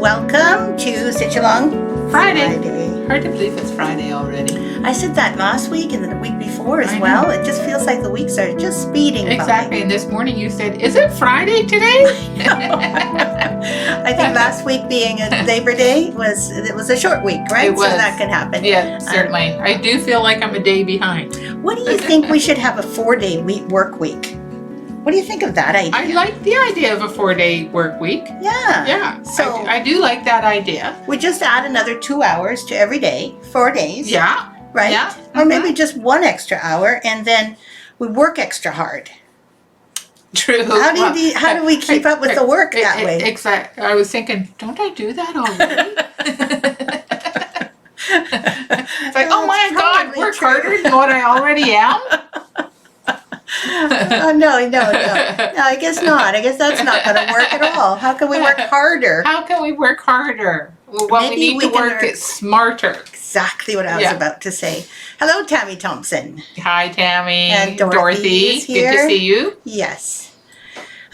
Welcome to Stitch Along Friday. Hard to believe it's Friday already. I said that last week and the week before as well. It just feels like the weeks are just speeding Exactly. by. And this morning you said, is it Friday today? I think last week being a Labor Day was a short week, right? It was. So that can happen. Yeah, certainly. I do feel like I'm a day behind. What do you think we should have a 4-day work week? What do you think of that idea? I like the idea of a 4-day work week. Yeah. Yeah. So I do like that idea. we just add another 2 hours to every day, 4 days. Yeah. Right? Yeah. Or maybe just 1 extra hour and then we work extra hard. True. How do we keep up with the work that way? Exactly. I was thinking, don't I do that already? It's like, oh my God, work harder than what I already am? Oh, no, I guess not. I guess that's not going to work at all. How can we work harder? How can we work harder? Well, we need to work it smarter. Exactly what I was about to say. Hello, Tammy Thompson. Hi, Tammy. And Dorothy is here. Good to see you. Yes.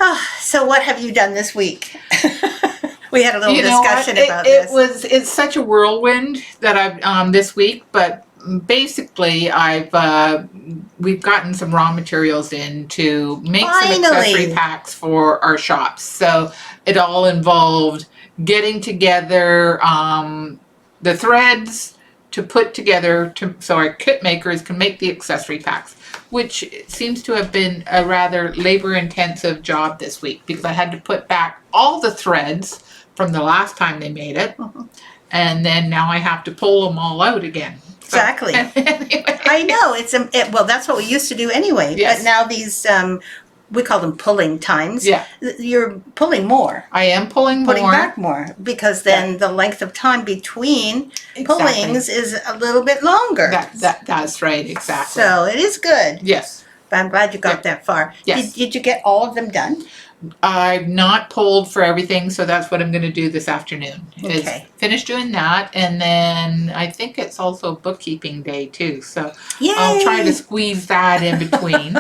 Oh, so what have you done this week? We had a little discussion about this. It's such a whirlwind that I've this week, but basically we've gotten some raw materials in to make some accessory packs for our shops. So it all involved getting together the threads to put together so our kit makers can make the accessory packs, which seems to have been a rather labor intensive job this week because I had to put back all the threads from the last time they made it. And then now I have to pull them all out again. Exactly. Anyway. I know well, that's what we used to do anyway. Yes. But now these we call them pulling times. Yeah. You're pulling more. I am pulling back more because then the length of time between pullings is a little bit longer. That's right. Exactly. So it is good. Yes. But I'm glad you got that far. Yes. Did you get all of them done? I've not pulled for everything, so that's what I'm going to do this afternoon. Okay. Finish doing that, and then I think it's also bookkeeping day too, so Yay! I'll try to squeeze that in between.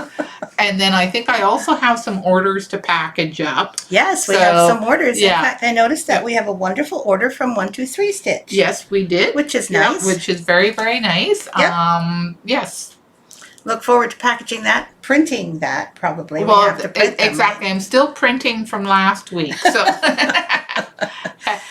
And then I think I also have some orders to package up. Yes, we have some orders. Yeah. In fact, I noticed that we have a wonderful order from 123 Stitch. Yes, we did. Which is nice. Which is very, very nice. Yep. Yes. Look forward to packaging that, printing that probably. Well, we have to print them, exactly. right? I'm still printing from last week, so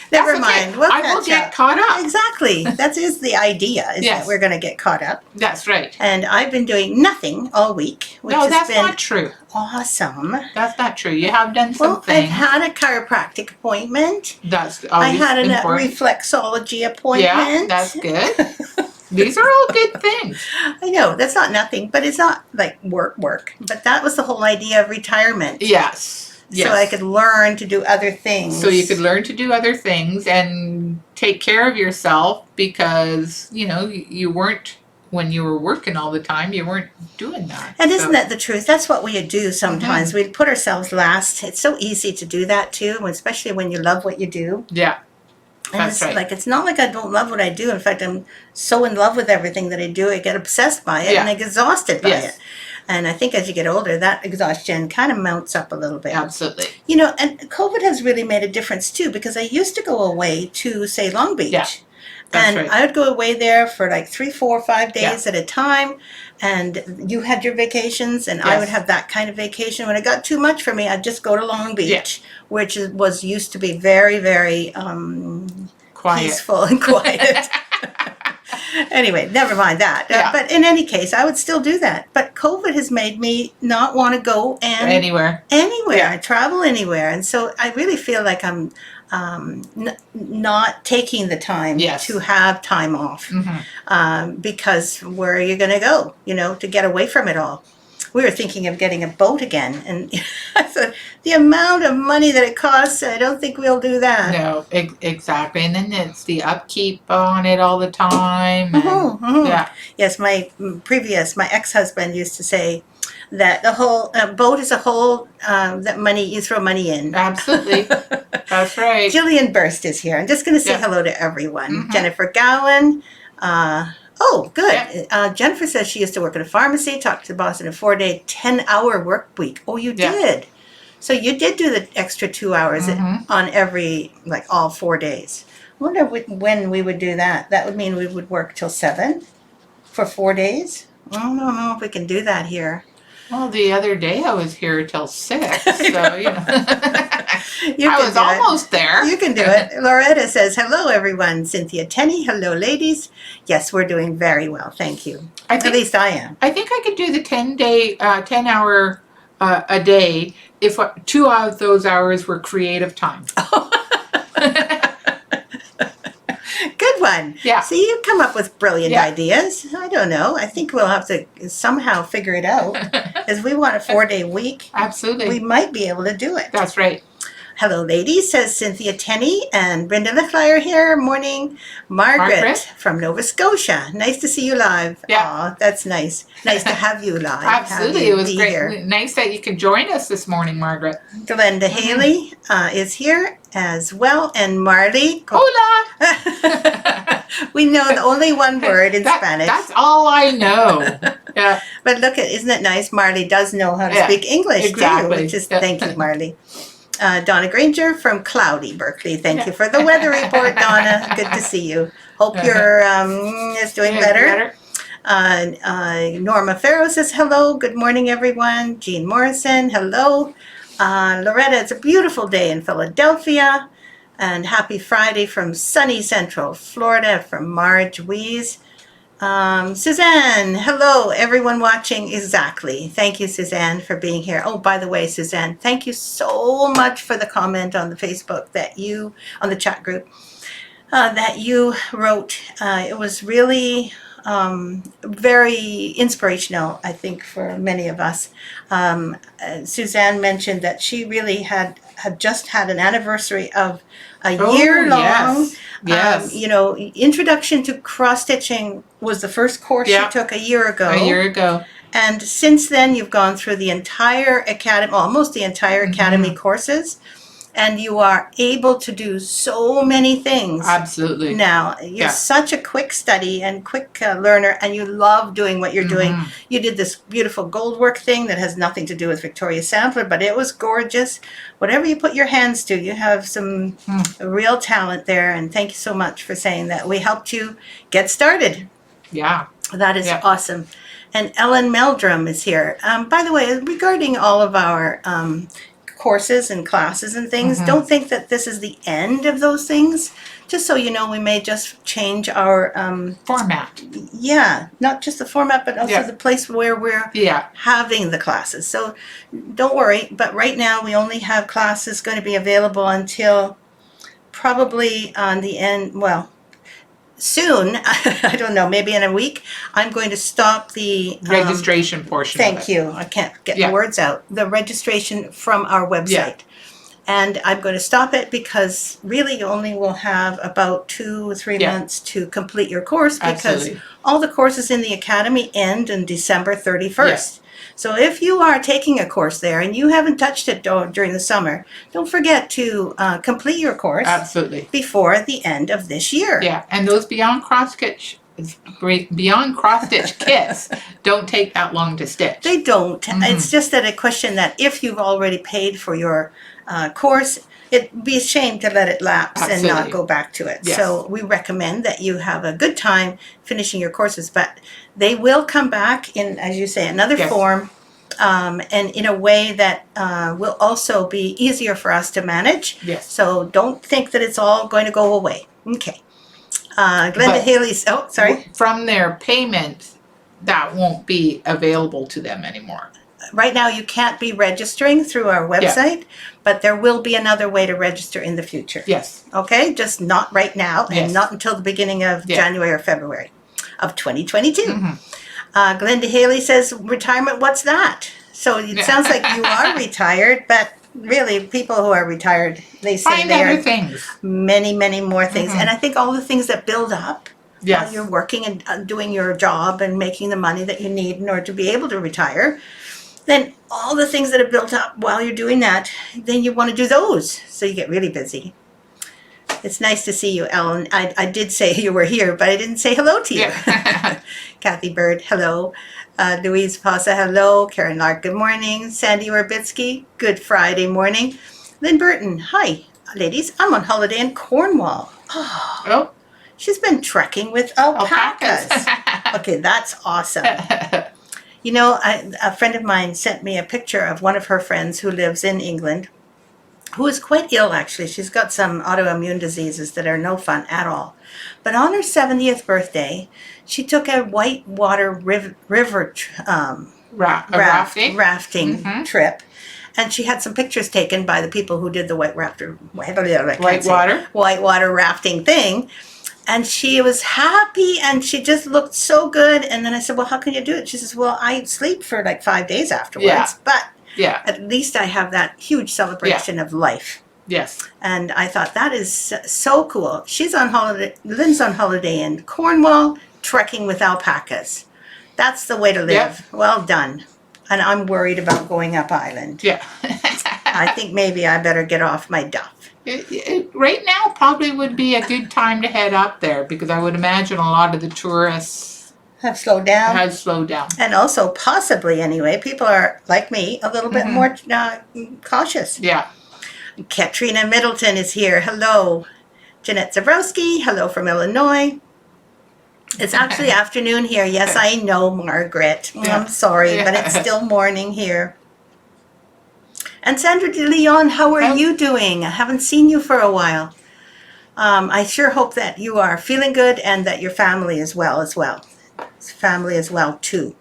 never mind. Okay. I will get caught up. Exactly. That is the idea. Is that we're going to get caught up. That's right. And I've been doing nothing all week, which no, has that's been not true. Awesome. That's not true. You have done some Well, things. I've had a chiropractic appointment. That's I had a important. reflexology appointment. Yeah, that's good. These are all good things. I know, that's not nothing, but it's not like work. But that was the whole idea of retirement. Yes. So I could learn to do other things. So you could learn to do other things and take care of yourself because, you weren't, when you were working all the time, you weren't doing that. And isn't that the truth? That's what we do sometimes. We put ourselves last. It's so easy to do that too, especially when you love what you do. Yeah. And it's not like I don't love what I do. In fact, I'm so in love with everything that I do. I get obsessed by it and I get exhausted by it. And I think as you get older, that exhaustion kind of mounts up a little bit. Absolutely. And COVID has really made a difference too, because I used to go away to, say, Long Beach. Yeah. And I would go away there for like 3, 4, 5 days at a time. And you had your vacations, and I would have that kind of vacation. When it got too much for me, I'd just go to Long Beach, which was used to be very, very quiet. Peaceful and quiet. Anyway, never mind that. But in any case, I would still do that. But COVID has made me not want to go anywhere. I travel anywhere. And so I really feel like I'm not taking the time to have time off because where are you going to go, to get away from it all? We were thinking of getting a boat again, and I thought the amount of money that it costs, I don't think we'll do that. No, exactly. And then it's the upkeep on it all the time. And, Yes, my ex-husband used to say that the whole boat is a hole that you throw money in. Absolutely. That's right. Jillian Burst is here. I'm just going to say hello to everyone. Jennifer Gowan. Oh, good. Yep. Jennifer says she used to work at a pharmacy, talked to the boss in a 4-day, 10-hour work week. Oh, you did? So you did do the extra 2 hours on every, like all 4 days. I wonder when we would do that. That would mean we would work till 7 for 4 days. I don't know if we can do that here. Well, the other day I was here till 6, so you know. I was almost there. You can do it. Loretta says, hello, everyone. Cynthia Tenney, hello, ladies. Yes, we're doing very well. Thank you. At least I am. I think I could do the 10 hour a day if 2 of those hours were creative time. Good one. Yeah. See, you come up with brilliant ideas. I don't know. I think we'll have to somehow figure it out. As we want a 4-day week. Absolutely. We might be able to do it. That's right. Hello, ladies, says Cynthia Tenney, and Brenda Leflyer here. Morning. Margaret from Nova Scotia. Nice to see you live. Yeah. Aw, that's nice. Nice to have you live. Absolutely. It was great. Here. Nice that you could join us this morning, Margaret. Glenda Haley is here as well, and Marley. Hola! We know the only one word in Spanish. That's all I know. Yeah. But look, isn't it nice? Marley does know how to speak English too, which is thank you, Marley. Donna Granger from cloudy Berkeley. Thank you for the weather report, Donna. Good to see you. Hope you're is doing better. Norma Farrow says hello. Good morning, everyone. Jean Morrison, hello. Loretta, it's a beautiful day in Philadelphia. And happy Friday from sunny Central Florida from Marge Wees. Suzanne, hello, everyone watching. Exactly. Thank you, Suzanne, for being here. Oh, by the way, Suzanne, thank you so much for the comment on the Facebook on the chat group, that you wrote. It was really very inspirational, I think, for many of us. Suzanne mentioned that she really had just had an anniversary of a year long. Yes. Introduction to cross stitching was the first course she took a year ago. And since then, you've gone through the entire academy, almost the entire academy courses, and you are able to do so many things. Absolutely. Now, you're such a quick study and quick learner, and you love doing what you're doing. You did this beautiful gold work thing that has nothing to do with Victoria Sampler, but it was gorgeous. Whatever you put your hands to, you have some real talent there, and thank you so much for saying that. We helped you get started. Yeah. That is awesome. And Ellen Meldrum is here. By the way, regarding all of our courses and classes and things, don't think that this is the end of those things. Just so you know, we may just change our format. Yeah, not just the format, but also the place where we're having the classes. So don't worry, but right now we only have classes going to be available until probably on the end, soon. I don't know, maybe in a week. I'm going to stop the registration portion. Thank you. I can't get the words out. The registration from our website. And I'm going to stop it because really you only will have about 2 or 3 months to complete your course, because all the courses in the academy end on December 31st. So if you are taking a course there and you haven't touched it during the summer, don't forget to complete your course before the end of this year. Yeah, and those Beyond Cross Stitch kits don't take that long to stitch. They don't. It's just that a question that if you've already paid for your course, it'd be a shame to let it lapse and not go back to it. Yes. So we recommend that you have a good time finishing your courses, but they will come back in, as you say, another form, and in a way that will also be easier for us to manage. Yes. So don't think that it's all going to go away. Okay. Glenda Haley's, sorry. From their payment, that won't be available to them anymore. Right now, you can't be registering through our website, but there will be another way to register in the future. Yes. Okay? Just not right now, and not until the beginning of January or February of 2022. Glenda Haley says, retirement, what's that? So it sounds like you are retired, but really, people who are retired, they say they are things. Many, many more things. And I think all the things that build up while you're working and doing your job and making the money that you need in order to be able to retire, then all the things that have built up while you're doing that, then you want to do those. So you get really busy. It's nice to see you, Ellen. I did say you were here, but I didn't say hello to you. Yeah. Kathy Bird, hello. Louise Pasa, hello. Karen Lark, good morning. Sandy Orbitsky, good Friday morning. Lynn Burton, hi. Ladies, I'm on holiday in Cornwall. Oh. She's been trekking with alpacas. Okay, that's awesome. You know, a friend of mine sent me a picture of one of her friends who lives in England, who is quite ill, actually. She's got some autoimmune diseases that are no fun at all. But on her 70th birthday, she took a whitewater river rafting trip. And she had some pictures taken by the people who did the whitewater rafting thing. And she was happy and she just looked so good. And then I said, well, how can you do it? She says, well, I sleep for like 5 days afterwards. But at least I have that huge celebration of life. Yes. And I thought that is so cool. She's on holiday. Lynn's on holiday in Cornwall, trekking with alpacas. That's the way to live. Yep. Well done. And I'm worried about going up island. Yeah. I think maybe I better get off my duff. Right now probably would be a good time to head up there because I would imagine a lot of the tourists have slowed down. And also, possibly anyway, people are, like me, a little bit more cautious. Yeah. Katrina Middleton is here. Hello. Jeanette Zabrowski. Hello from Illinois. It's actually afternoon here. Yes, I know, Margaret. I'm sorry, but it's still morning here. And Sandra De Leon, how are you doing? I haven't seen you for a while. I sure hope that you are feeling good and that your family is well as well. Family as well, too.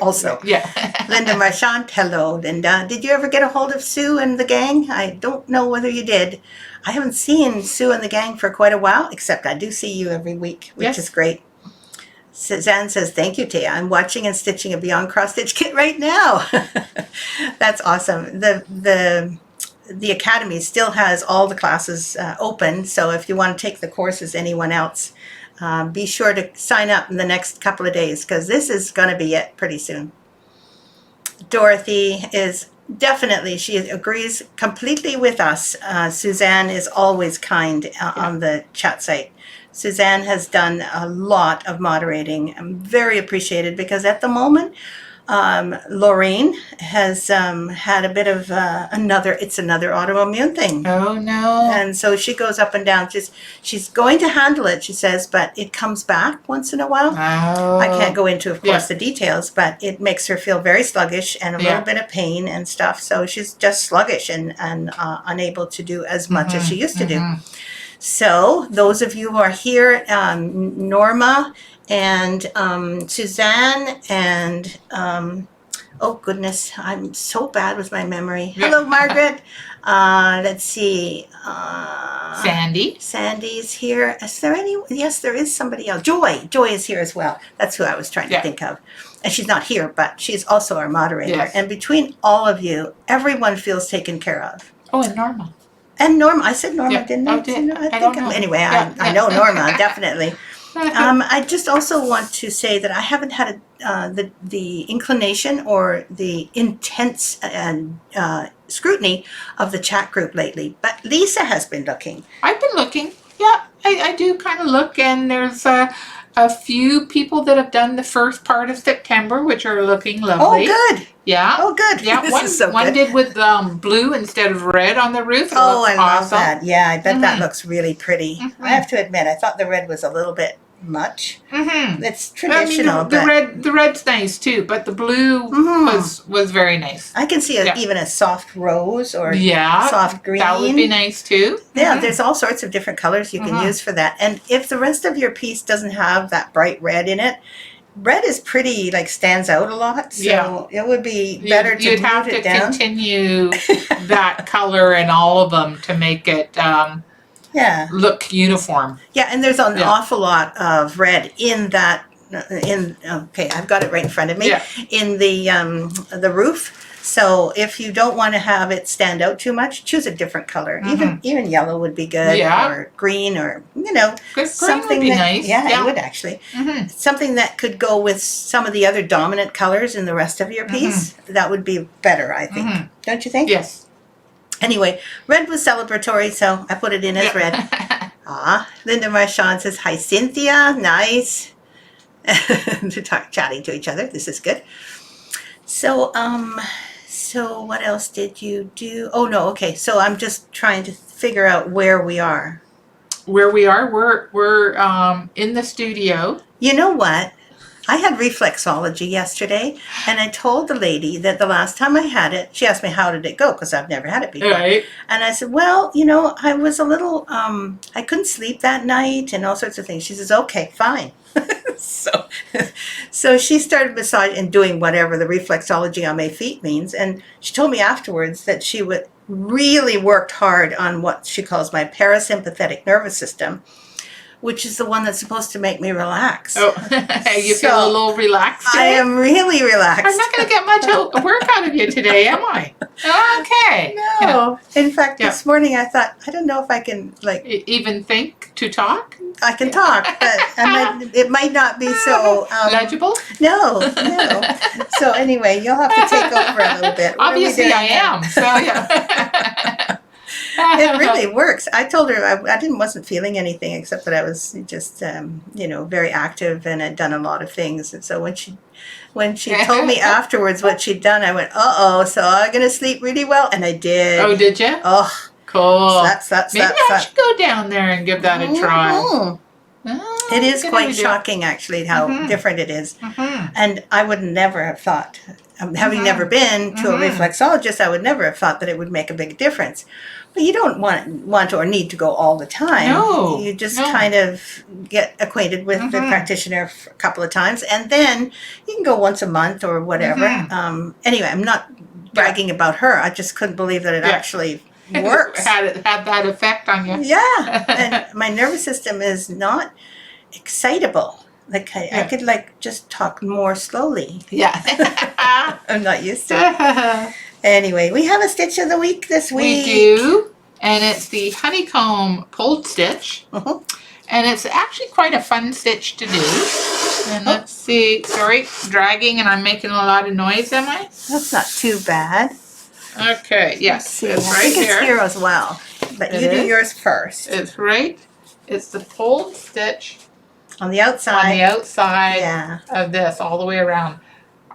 Also. Yeah. Linda Marchant, hello, Linda. Did you ever get a hold of Sue and the gang? I don't know whether you did. I haven't seen Sue and the gang for quite a while, except I do see you every week, which is great. Suzanne says, thank you, Thea. I'm watching and stitching a Beyond Cross Stitch kit right now. That's awesome. The Academy still has all the classes open, so if you want to take the courses, anyone else, be sure to sign up in the next couple of days, because this is going to be it pretty soon. Dorothy is definitely, she agrees completely with us. Suzanne is always kind on the chat site. Suzanne has done a lot of moderating. I'm very appreciated because at the moment, Lorraine has had a bit of another autoimmune thing. Oh, no. And so she goes up and down. She's going to handle it, she says, but it comes back once in a while. Oh. I can't go into, of course, the details, but it makes her feel very sluggish and a little bit of pain and stuff. So she's just sluggish and unable to do as much as she used to do. So those of you who are here, Norma and Suzanne and, oh goodness, I'm so bad with my memory. Hello, Margaret. Let's see. Sandy. Sandy's here. Is there any? Yes, there is somebody else. Joy. Joy is here as well. That's who I was trying to think of. And she's not here, but she's also our moderator. Yes. And between all of you, everyone feels taken care of. Oh, and Norma. And Norma, I said Norma, didn't I? I don't know. Anyway, I know Norma, definitely. I just also want to say that I haven't had the inclination or the intense scrutiny of the chat group lately. But Lisa has been looking. I've been looking. Yeah, I do kind of look, and there's a few people that have done the first part of September, which are looking lovely. Oh, good. Yeah. Oh, good. Yeah, one did with blue instead of red on the roof. Oh, I love that. Yeah, I bet that looks really pretty. I have to admit, I thought the red was a little bit much. It's traditional. I mean, the red's nice too, but the blue was very nice. I can see even a soft rose or soft green. That would be nice too. Yeah, there's all sorts of different colors you can use for that. And if the rest of your piece doesn't have that bright red in it, red is pretty, stands out a lot. So it would be better to you'd have to down. Continue that color in all of them to make it look uniform. Yeah, and there's an awful lot of red in that. Okay, I've got it right in front of me. Yeah. In the roof. So if you don't want to have it stand out too much, choose a different color. Even yellow would be good, or green, or something would be nice. Yeah, it would actually. Something that could go with some of the other dominant colors in the rest of your piece. That would be better, I think. Don't you think? Yes. Anyway, red was celebratory, so I put it in as red. Linda Marchand says, hi, Cynthia. Nice. They're chatting to each other. This is good. So, so what else did you do? Oh, no. Okay. So I'm just trying to figure out where we are. Where we are, we're in the studio. You know what? I had reflexology yesterday, and I told the lady that the last time I had it, she asked me how did it go, because I've never had it before. Right. And I said, well, you know, I was a little, I couldn't sleep that night and all sorts of things. She says, okay, fine. So she started massaging and doing whatever the reflexology on my feet means. And she told me afterwards that she would really worked hard on what she calls my parasympathetic nervous system, which is the one that's supposed to make me relax. Oh, you feel a little relaxed today? I am really relaxed. I'm not going to get much work out of you today, am I? Okay. No. In fact, this morning I thought, I don't know if I can, like... Even think to talk? I can talk, but it might not be so... legible? No. So anyway, you'll have to take over a little bit. Obviously I am, so yeah. It really works. I told her I wasn't feeling anything except that I was just, very active and had done a lot of things. And so when she told me afterwards what she'd done, I went, so I'm going to sleep really well. And I did. Oh, did you? Oh, cool. So Maybe I should go down there and give that a try. Mm-hmm. It is quite shocking, actually, how different it is. Mm-hmm. And I would never have thought, having never been to a reflexologist, I would never have thought that it would make a big difference. But you don't want or need to go all the time. No. You just kind of get acquainted with the practitioner a couple of times, and then you can go once a month or whatever. Anyway, I'm not bragging about her. I just couldn't believe that it actually works. had that effect on you. Yeah. And my nervous system is not excitable. Like I could just talk more slowly. Yeah. I'm not used to it. Anyway, we have a stitch of the week this week. We do, and it's the Honeycomb Pulled Stitch. And it's actually quite a fun stitch to do. And let's see, sorry, dragging and I'm making a lot of noise, am I? That's not too bad. Okay, yes, it's right here. It's here as well, but you do yours first. It's right, it's the pulled stitch. On the outside. On the outside of this, all the way around.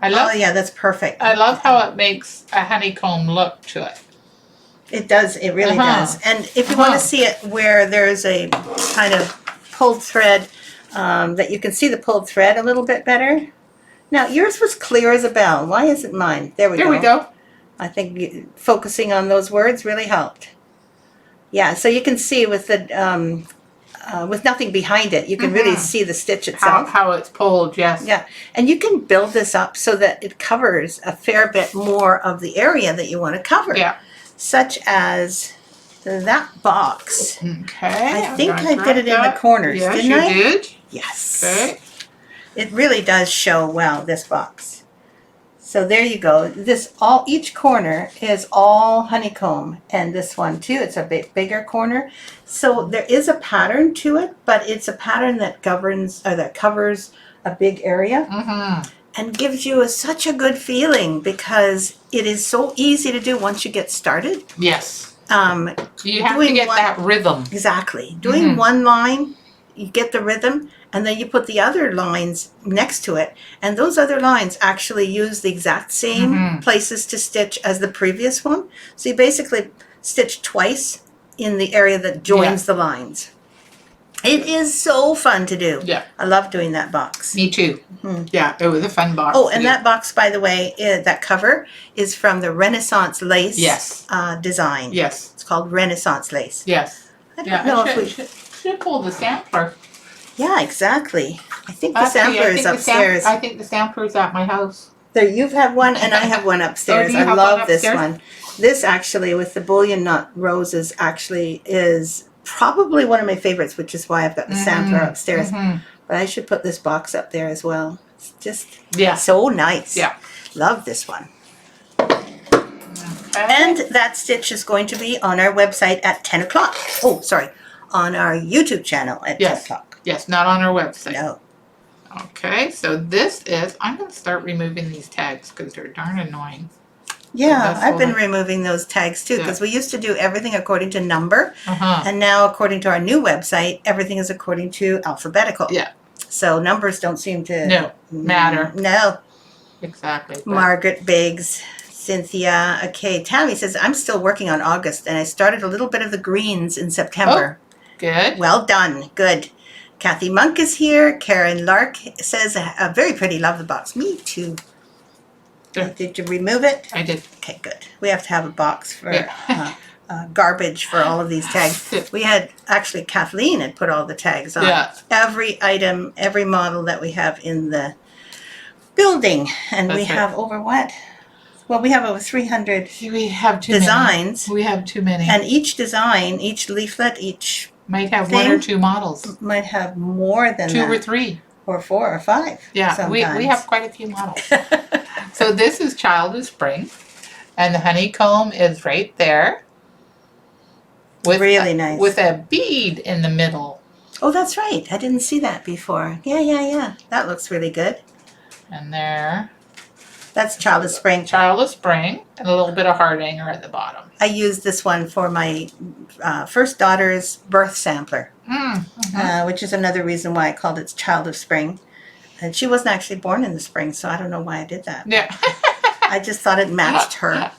That's perfect. I love how it makes a honeycomb look to it. It does. It really does. And if you want to see it where there's a kind of pulled thread, that you can see the pulled thread a little bit better. Now, yours was clear as a bell. Why isn't mine? There we go. There we go. I think focusing on those words really helped. Yeah, so you can see with the... with nothing behind it, you can really see the stitch itself. How it's pulled, yes. Yeah, and you can build this up so that it covers a fair bit more of the area that you want to cover. Yeah. Such as that box. Okay. I think I did it in the corners, didn't I? Yes, you did. Yes. Okay. It really does show well, this box. So there you go. Each corner is all honeycomb, and this one too. It's a bit bigger corner. So there is a pattern to it, but it's a pattern that covers a big area and gives you such a good feeling because it is so easy to do once you get started. Yes. You have to get that rhythm. Exactly. Doing one line, you get the rhythm. And then you put the other lines next to it. And those other lines actually use the exact same places to stitch as the previous one. So you basically stitch twice in the area that joins the lines. It is so fun to do. Yeah. I love doing that box. Me too. Yeah, it was a fun box. Oh, and that box, by the way, that cover is from the Renaissance Lace design. Yes. It's called Renaissance Lace. Yes. I don't know if we... should pull the sampler. Yeah, exactly. I think the sampler is upstairs. I think the sampler is at my house. There, you've had one, and I have one upstairs. I love this one. This actually, with the bullion knot roses, actually is probably one of my favorites, which is why I've got the sampler upstairs. But I should put this box up there as well. It's just so nice. Yeah. Love this one. And that stitch is going to be on our website at 10 o'clock. Oh, sorry. On our YouTube channel at 10 o'clock. Yes, not on our website. No. Okay, so this is, I'm going to start removing these tags because they're darn annoying. Yeah, That's I've been what removing those tags too, because we used to do everything according to number, Uh-huh. and now according to our new website, everything is according to alphabetical. Yeah. So numbers don't seem to matter. No. Exactly. But Margaret Biggs, Cynthia. Okay, Tammy says, I'm still working on August, and I started a little bit of the greens in September. good. Well done. Good. Kathy Monk is here. Karen Lark says, a very pretty love the box. Me too. Sure. Did you remove it? I did. Okay, good. We have to have a box for garbage for all of these tags. We had, actually, Kathleen had put all the tags on. Yeah. Every item, every model that we have in the building. And That's we have over what? Well, we have over 300 we have too designs. Many. We have too many. And each design, each leaflet, each might have one or two models. Might have more than two or three. Or 4 or 5. Yeah, we have quite a few models. So this is Child of Spring. And the honeycomb is right there. Really nice. With a bead in the middle. Oh, that's right. I didn't see that before. Yeah. That looks really good. And there. That's Child of Spring. Child of Spring. And a little bit of heart hanger at the bottom. I used this one for my first daughter's birth sampler. Which is another reason why I called it Child of Spring. And she wasn't actually born in the spring, so I don't know why I did that. Yeah. I just thought it matched her.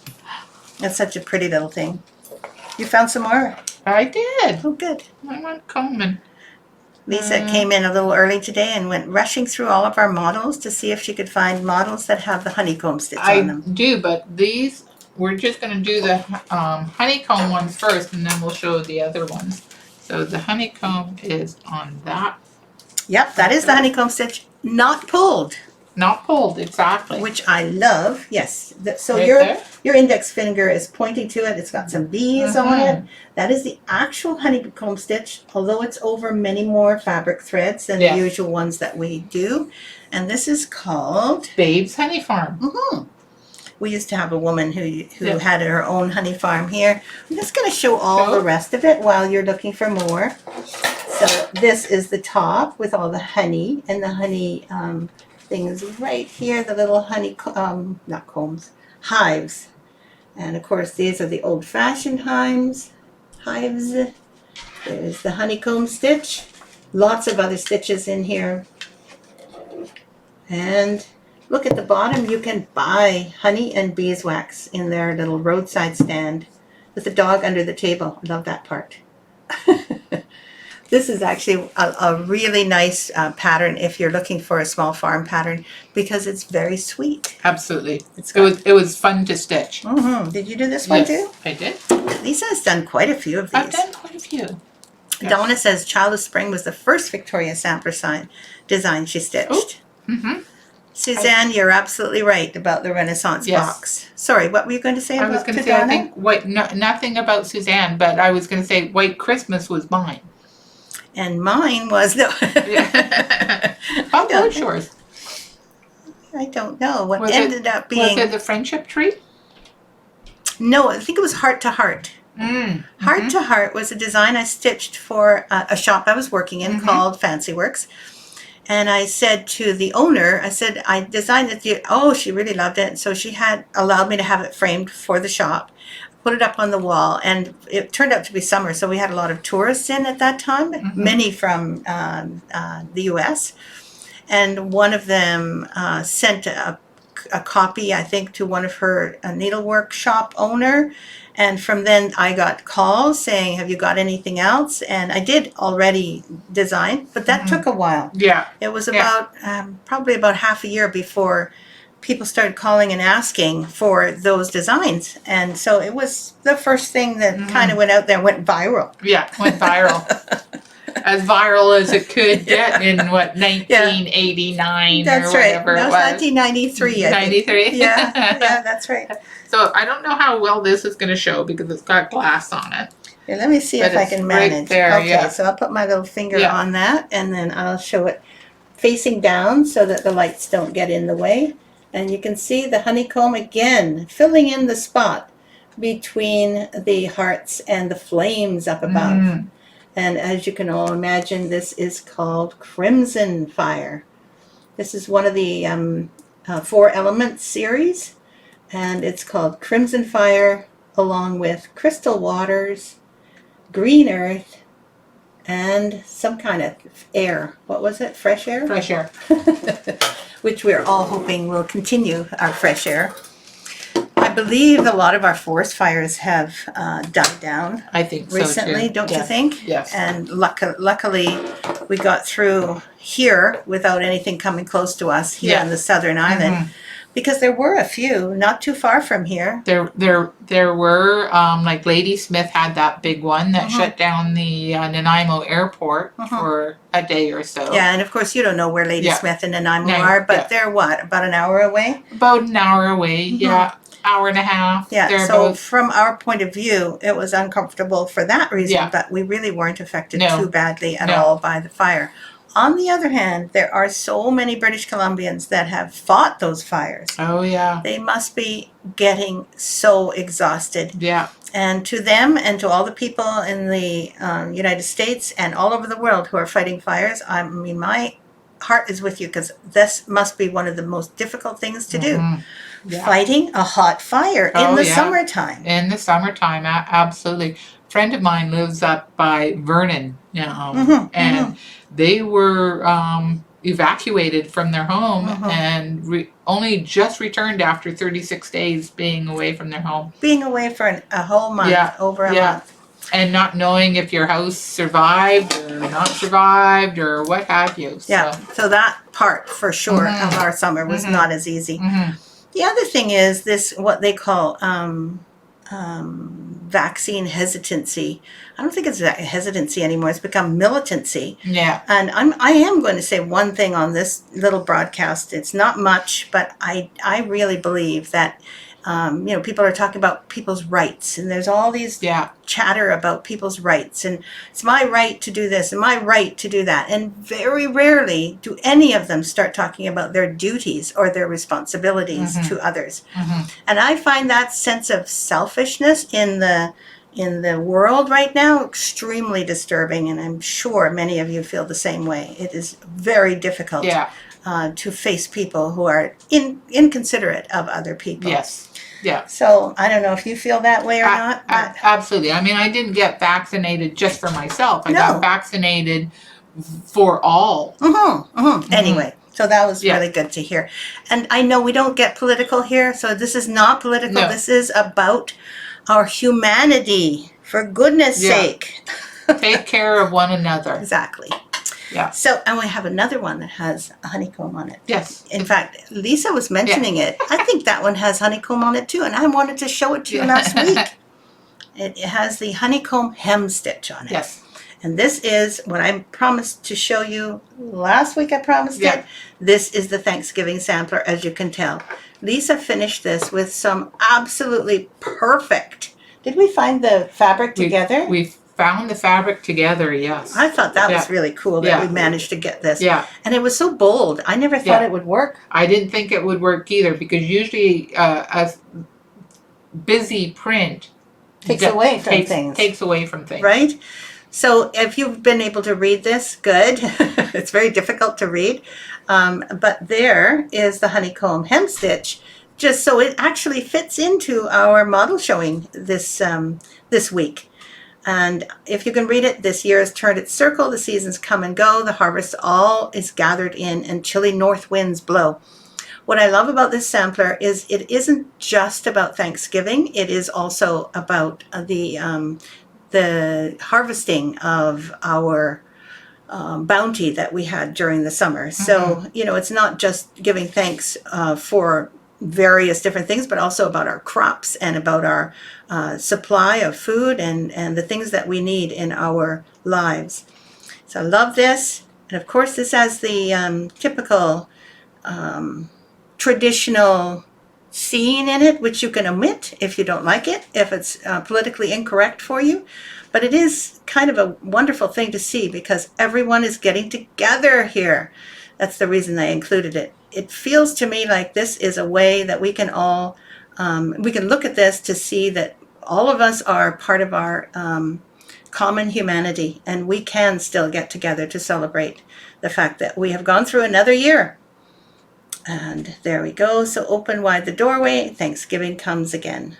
It's such a pretty little thing. You found some more? I did. Oh, good. I went combing. Lisa came in a little early today and went rushing through all of our models to see if she could find models that have the honeycomb stitch on them. I do, but these, we're just going to do the honeycomb ones first, and then we'll show the other ones. So the honeycomb is on that. Yep, that is the honeycomb stitch, not pulled. Not pulled, exactly. Which I love. Yes. So right your index finger is pointing to it. It's got some bees on it. That is the actual honeycomb stitch, although it's over many more fabric threads than the usual ones that we do. And this is called Babe's Honey Farm. We used to have a woman who had her own honey farm here. I'm just going to show all the rest of it while you're looking for more. So this is the top with all the honey, and the honey things right here, the little honey, not combs, hives. And of course, these are the old-fashioned hives. There's the honeycomb stitch. Lots of other stitches in here. And look at the bottom. You can buy honey and beeswax in their little roadside stand with the dog under the table. I love that part. This is actually a really nice pattern if you're looking for a small farm pattern, because it's very sweet. Absolutely. It was fun to stitch. Did you do this one too? I did. Lisa has done quite a few of these. I've done quite a few. Donna says Child of Spring was the first Victoria sampler design she stitched. Suzanne, you're absolutely right about the Renaissance box. Sorry, what were you going to say about Donna? I think nothing about Suzanne, but I was going to say White Christmas was mine. And mine was no. How about yours? I don't know. What ended up being... Was it the friendship tree? No, I think it was Heart to Heart. Heart to Heart was a design I stitched for a shop I was working in called Fancy Works. And I said to the owner, I said, I designed it. Oh, she really loved it. So she had allowed me to have it framed for the shop. Put it up on the wall, and it turned out to be summer, so we had a lot of tourists in at that time, many from the U.S., and one of them sent a copy, I think, to one of her needlework shop owner, and from then I got calls saying, have you got anything else? And I did already design, but that took a while. Yeah. It was about probably about half a year before people started calling and asking for those designs. And so it was the first thing that kind of went out there, went viral. Yeah, went viral. As viral as it could get in, 1989 that's or whatever right. it was. 1993, I think. 93? Yeah, that's right. So I don't know how well this is going to show because it's got glass on it. Here, let me see if I can manage. Right there, okay, so I'll put my little finger on that, and then I'll show it facing down so that the lights don't get in the way. And you can see the honeycomb again, filling in the spot between the hearts and the flames up above. And as you can all imagine, this is called Crimson Fire. This is one of the 4 Elements series. And it's called Crimson Fire, along with Crystal Waters, Green Earth, and some kind of air. What was it? Fresh air? Fresh air. Which we're all hoping will continue our fresh air. I believe a lot of our forest fires have died down I think so recently, too. don't you Yes. think? Yes. And luckily, we got through here without anything coming close to us here on the southern island, because there were a few not too far from here. There were like Ladysmith had that big one that shut down the Nanaimo airport for a day or so. Yeah, and of course you don't know where Ladysmith and Nanaimo No, are, but yeah. they're what, about an hour away? About an hour away. Yeah, hour and a half. Yeah, so from our point of view, it was uncomfortable for that reason, Yeah. but we really weren't affected No. too badly at No. all by the fire. On the other hand, there are so many British Columbians that have fought those fires. Oh yeah. They must be getting so exhausted. Yeah. And to them and to all the people in the United States and all over the world who are fighting fires, I mean, my heart is with you, because this must be one of the most difficult things to do. Yeah. Fighting a hot fire in the summertime. In the summertime, absolutely. A friend of mine lives up by Vernon, and they were evacuated from their home and only just returned after 36 days being away from their home. Being away for a whole month, over a month. And not knowing if your house survived or not survived or what have you. So. Yeah, so that part for sure of our summer was not as easy. The other thing is this, what they call vaccine hesitancy. I don't think it's hesitancy anymore. It's become militancy. Yeah. And I am going to say one thing on this little broadcast. It's not much, but I really believe that people are talking about people's rights, and there's all these chatter about people's rights, and it's my right to do this and my right to do that. And very rarely do any of them start talking about their duties or their responsibilities to others. And I find that sense of selfishness in the world right now extremely disturbing, and I'm sure many of you feel the same way. It is very difficult to face people who are inconsiderate of other people. Yes. Yeah. So I don't know if you feel that way or not. But Absolutely. I mean, I didn't get vaccinated just for myself. I got vaccinated for all. Anyway, so that was really good to hear. And I know we don't get political here, so this is not political. No. This is about our humanity, for goodness sake. Take care of one another. Exactly. Yeah. So, and we have another one that has a honeycomb on it. Yes. In fact, Lisa was mentioning it. I think that one has honeycomb on it too, and I wanted to show it to you last week. It has the Honeycomb Hem Stitch on it. Yes. And this is what I promised to show you last week. I promised it. This is the Thanksgiving sampler, as you can tell. Lisa finished this with some absolutely perfect. Did we find the fabric together? We found the fabric together, yes. I thought that was really cool that we managed to get this. Yeah. And it was so bold. I never thought it would work. I didn't think it would work either, because usually a busy print takes away from things. Takes away from things. Right? So if you've been able to read this, good. It's very difficult to read. But there is the Honeycomb Hem Stitch, just so it actually fits into our model showing this week. And if you can read it, this year has turned its circle, the seasons come and go, the harvest all is gathered in, and chilly north winds blow. What I love about this sampler is it isn't just about Thanksgiving, it is also about the harvesting of our bounty that we had during the summer. So, it's not just giving thanks for various different things, but also about our crops and about our supply of food and the things that we need in our lives. So I love this. And of course, this has the typical traditional scene in it, which you can omit if you don't like it, if it's politically incorrect for you. But it is kind of a wonderful thing to see, because everyone is getting together here. That's the reason I included it. It feels to me like this is a way that we can all, we can look at this to see that all of us are part of our common humanity, and we can still get together to celebrate the fact that we have gone through another year. And there we go. So open wide the doorway. Thanksgiving comes again.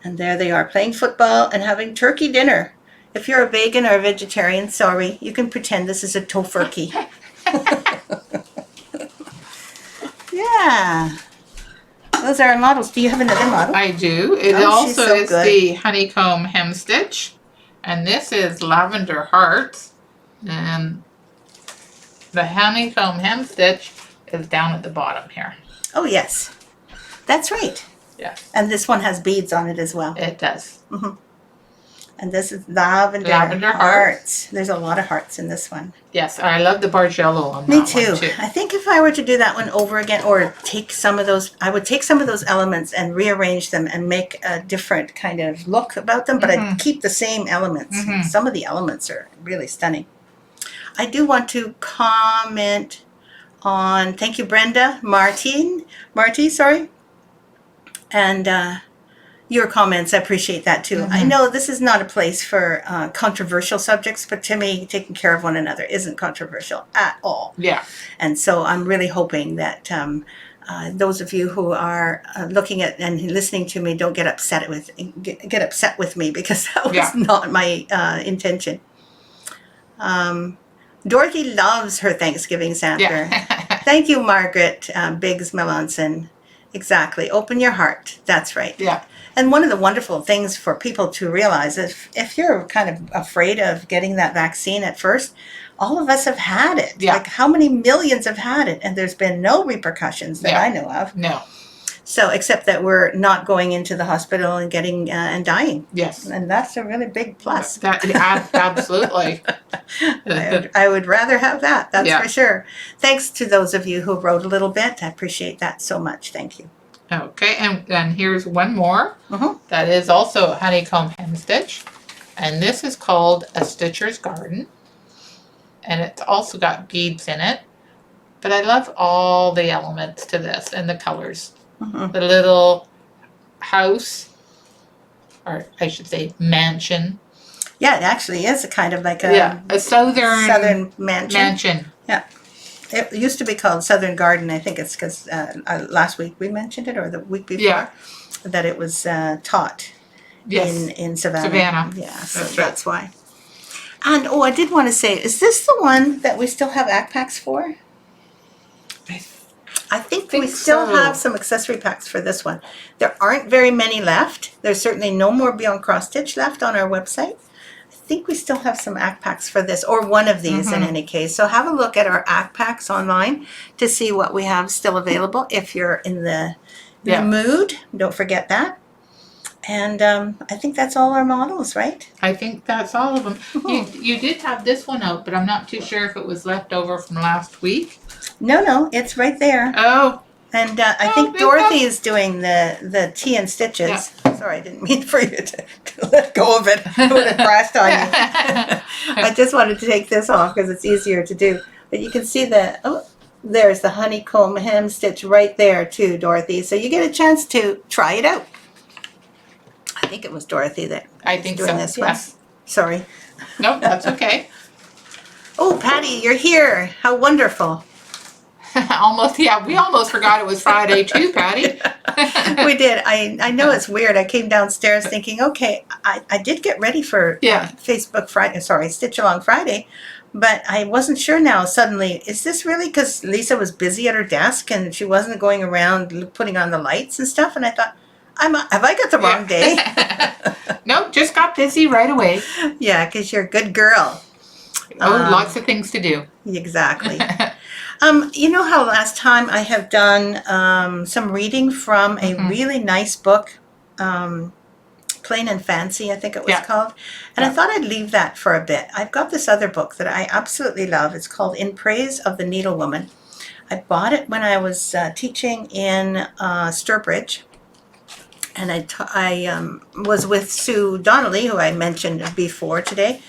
And there they are playing football and having turkey dinner. If you're a vegan or a vegetarian, sorry, you can pretend this is a tofurkey. Yeah. Those are our models. Do you have another model? I do. It also is the Honeycomb Hem Stitch. And this is Lavender Hearts. And the Honeycomb Hem Stitch is down at the bottom here. Oh, yes. That's right. Yes. And this one has beads on it as well. It does. Mm-hmm. And this is Lavender Hearts. There's a lot of hearts in this one. Yes, I love the Bargello on Me that too. one too. I think if I were to do that one over again, or take some of those, I would take some of those elements and rearrange them and make a different kind of look about them, but I'd keep the same elements. Some of the elements are really stunning. I do want to comment on, thank you, Brenda, Marty, sorry, and your comments. I appreciate that too. I know this is not a place for controversial subjects, but to me, taking care of one another isn't controversial at all. Yeah. And so I'm really hoping that those of you who are looking at and listening to me don't get upset with me, because that was not my intention. Dorothy loves her Thanksgiving Santa. Yeah. Thank you, Margaret Biggs Melanson. Exactly. Open your heart. That's right. Yeah. And one of the wonderful things for people to realize is if you're kind of afraid of getting that vaccine at first, all of us have had it. Yeah. Like, how many millions have had it? And there's been no repercussions that I know of. No. So, except that we're not going into the hospital and getting and dying. Yes. And that's a really big plus. Absolutely. I would rather have that. That's for sure. Thanks to those of you who wrote a little bit. I appreciate that so much. Thank you. Okay, and here's one more. That is also a Honeycomb Hem Stitch. And this is called A Stitcher's Garden. And it's also got beads in it. But I love all the elements to this and the colors. The little house, or I should say mansion. Yeah, it actually is a kind of like a southern mansion. Yeah. It used to be called Southern Garden. I think it's because last week we mentioned it, or the week before, that it was taught in Savannah. Yeah, so that's why. And, I did want to say, is this the one that we still have ACK packs for? I think we still have some accessory packs for this one. There aren't very many left. There's certainly no more Beyond Cross Stitch left on our website. I think we still have some ACK packs for this, or one of these in any case. So have a look at our ACK packs online to see what we have still available if you're in the mood. Don't forget that. And I think that's all our models, right? I think that's all of them. You did have this one out, but I'm not too sure if it was left over from last week. No, it's right there. Oh. And I think Dorothy is doing the tea and stitches. Yeah. Sorry, I didn't mean for you to let go of it. It would have crashed on you. I just wanted to take this off because it's easier to do. But you can see there's the Honeycomb Hem Stitch right there too, Dorothy. So you get a chance to try it out. I think it was Dorothy that was doing this one. Yes. Sorry. No, that's okay. Oh, Patty, you're here. How wonderful. Almost, we almost forgot it was Friday too, Patty. We did. I know it's weird. I came downstairs thinking, okay, I did get ready for Facebook Friday, Stitch Along Friday, but I wasn't sure now suddenly, is this really, because Lisa was busy at her desk and she wasn't going around putting on the lights and stuff, and I thought, have I got the wrong day? Nope, just got busy right away. Yeah, because you're a good girl. Lots of things to do. Exactly. You know how last time I have done some reading from a really nice book, Plain and Fancy, I think it was called. And I thought I'd leave that for a bit. I've got this other book that I absolutely love. It's called In Praise of the Needlewoman. I bought it when I was teaching in Sturbridge. And I was with Sue Donnelly, who I mentioned before today.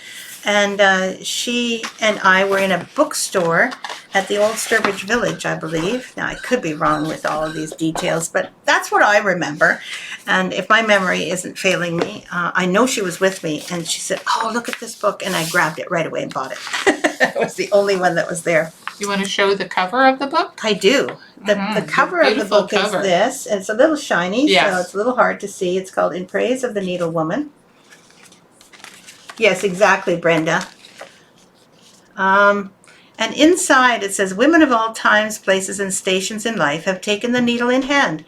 And she and I were in a bookstore at the old Sturbridge Village, I believe. Now, I could be wrong with all of these details, but that's what I remember. And if my memory isn't failing me, I know she was with me. And she said, oh, look at this book. And I grabbed it right away and bought it. It was the only one that was there. You want to show the cover of the book? I do. The cover of the book is this. And it's a little shiny, so it's a little hard to see. It's called In Praise of the Needlewoman. Yes, exactly, Brenda. And inside it says, women of all times, places, and stations in life have taken the needle in hand,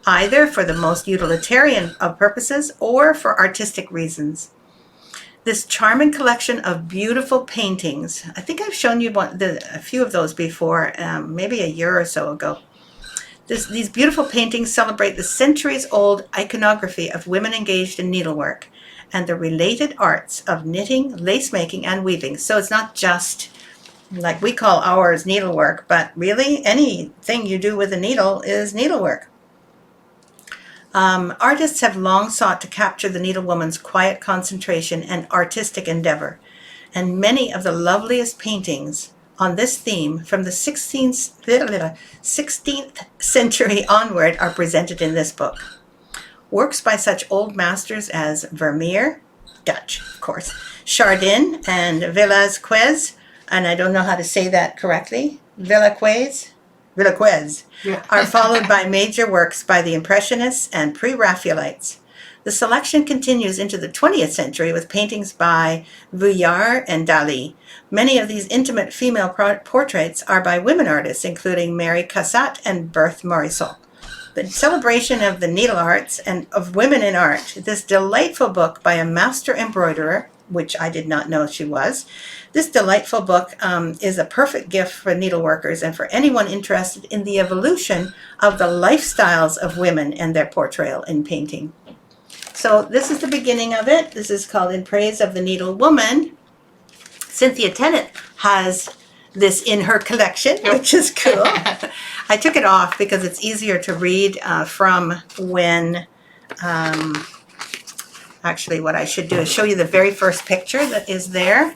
either for the most utilitarian of purposes or for artistic reasons. This charming collection of beautiful paintings, I think I've shown you a few of those before, maybe a year or so ago. These beautiful paintings celebrate the centuries-old iconography of women engaged in needlework and the related arts of knitting, lace making, and weaving. So it's not just like we call ours needlework, but really anything you do with a needle is needlework. Artists have long sought to capture the needlewoman's quiet concentration and artistic endeavor, and many of the loveliest paintings on this theme from the 16th century onward are presented in this book. Works by such old masters as Vermeer, Dutch, of course, Chardin, and Velázquez, and I don't know how to say that correctly, Velázquez, are followed by major works by the Impressionists and Pre-Raphaelites. The selection continues into the 20th century with paintings by Vuillard and Dali. Many of these intimate female portraits are by women artists, including Mary Cassatt and Berthe Morisot. The celebration of the needle arts and of women in art, this delightful book by a master embroiderer, which I did not know she was. This delightful book is a perfect gift for needleworkers and for anyone interested in the evolution of the lifestyles of women and their portrayal in painting. So this is the beginning of it. This is called In Praise of the Needlewoman. Cynthia Tennant has this in her collection, which is cool. I took it off because it's easier to read from when... Actually, what I should do is show you the very first picture that is there.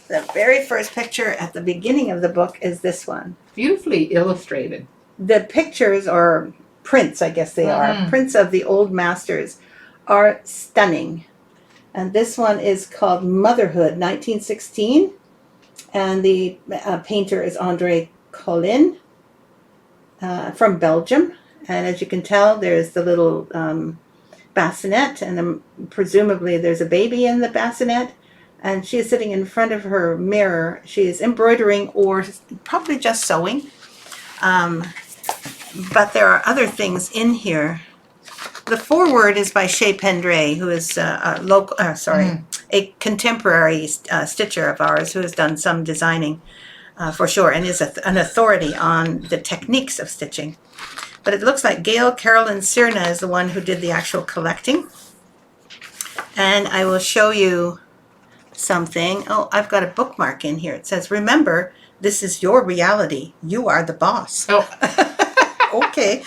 The very first picture at the beginning of the book is this one. Beautifully illustrated. The pictures, or prints, I guess they are, prints of the old masters, are stunning. And this one is called Motherhood, 1916. And the painter is André Collin from Belgium. And as you can tell, there's the little... bassinet, and presumably there's a baby in the bassinet, and she is sitting in front of her mirror. She is embroidering or probably just sewing, but there are other things in here. The foreword is by Shea Pendray, who is a contemporary stitcher of ours who has done some designing for sure, and is an authority on the techniques of stitching. But it looks like Gail Carolyn Sirna is the one who did the actual collecting. And I will show you something. Oh, I've got a bookmark in here. It says, remember, this is your reality. You are the boss. Oh. Okay.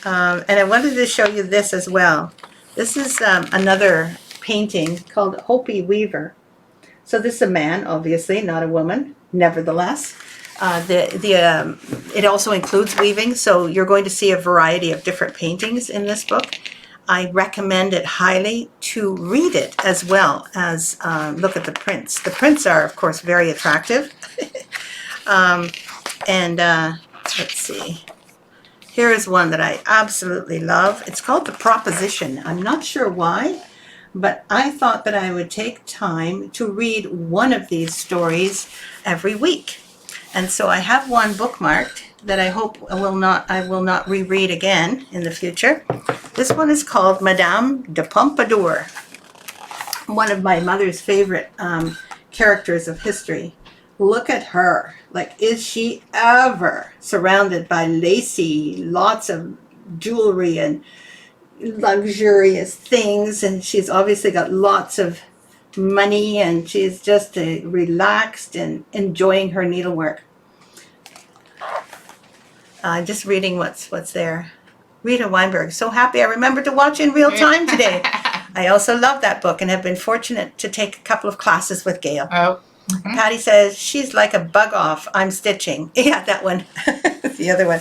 And I wanted to show you this as well. This is another painting called Hopi Weaver. So this is a man, obviously, not a woman, nevertheless. It also includes weaving, so you're going to see a variety of different paintings in this book. I recommend it highly to read it as well as look at the prints. The prints are, of course, very attractive. Let's see. Here is one that I absolutely love. It's called The Proposition. I'm not sure why, but I thought that I would take time to read one of these stories every week. And so I have one bookmarked that I hope I will not reread again in the future. This one is called Madame de Pompadour, one of my mother's favorite characters of history. Look at her. Like, is she ever surrounded by lacy, lots of jewelry and luxurious things? And she's obviously got lots of money, and she's just relaxed and enjoying her needlework. Just reading what's there. Rita Weinberg, so happy I remembered to watch in real time today. I also love that book and have been fortunate to take a couple of classes with Gail. Oh. Patty says, she's like a bug off. I'm stitching. Yeah, that one. The other one.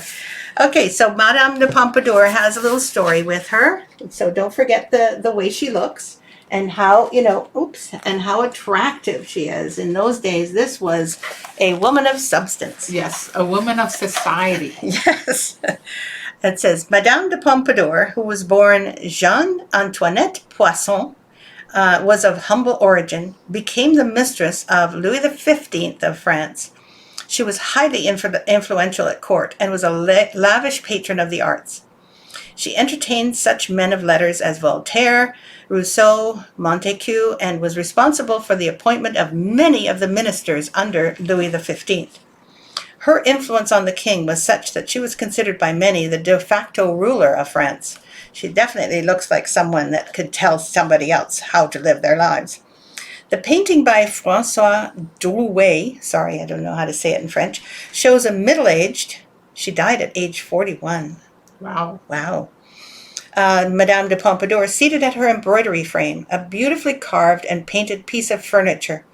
Okay, so Madame de Pompadour has a little story with her. So don't forget the way she looks. and how, you know, and how attractive she is. In those days, this was a woman of substance. Yes, a woman of society. Yes. It says, Madame de Pompadour, who was born Jeanne Antoinette Poisson, was of humble origin, became the mistress of Louis XV of France. She was highly influential at court and was a lavish patron of the arts. She entertained such men of letters as Voltaire, Rousseau, Montesquieu, and was responsible for the appointment of many of the ministers under Louis XV. Her influence on the king was such that she was considered by many the de facto ruler of France. She definitely looks like someone that could tell somebody else how to live their lives. The painting by François Drouet, sorry, I don't know how to say it in French, shows a middle-aged, she died at age 41. Wow. Madame de Pompadour seated at her embroidery frame, a beautifully carved and painted piece of furniture.